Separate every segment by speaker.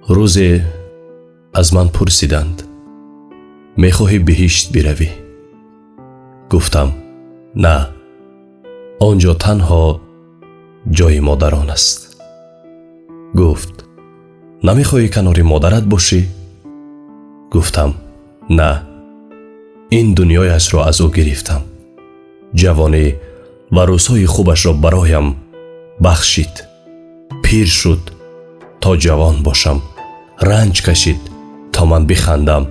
Speaker 1: روزی از من پرسیدند میخواهی بهشت بروی؟ گفتم نه، آنجا تنها جای مادران است. گفت نمیخواهی کنار مادرت باشی؟ گفتم نه، این دنیایش را از او گرفتم. جوانی و روزهای خوبش را برایم بخشید. پیر شد تا جوان باشم، رنج کشید تا من بخندم،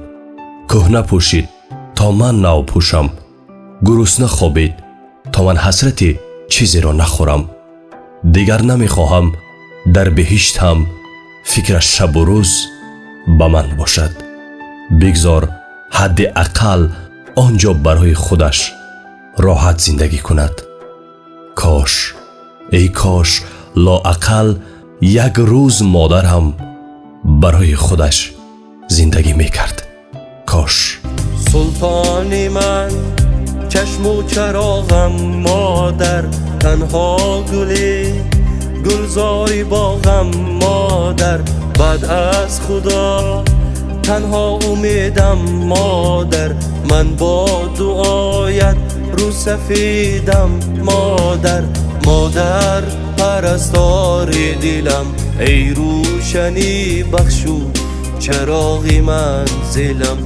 Speaker 1: کهنه پوشید تا من نو پوشم، گرسنه خوابید تا من حسرت چیزی را نخورم. دیگر نمیخواهم در بهشت هم فکرش شب و روز با من باشد. بگذار حد اقل آنجا برای خودش راحت زندگی کند. کاش، ای کاش لااقل یک روز مادر هم برای خودش زندگی میکرد. کاش.
Speaker 2: سلطان من، چشم و چراغم مادر، تنها گلی گلزاری باغم مادر، بعد از خدا تنها امیدم مادر، من با دعایت رو سفیدم مادر. مادر پرستار دلم، ای روشنی بخشو چراغی منزلم.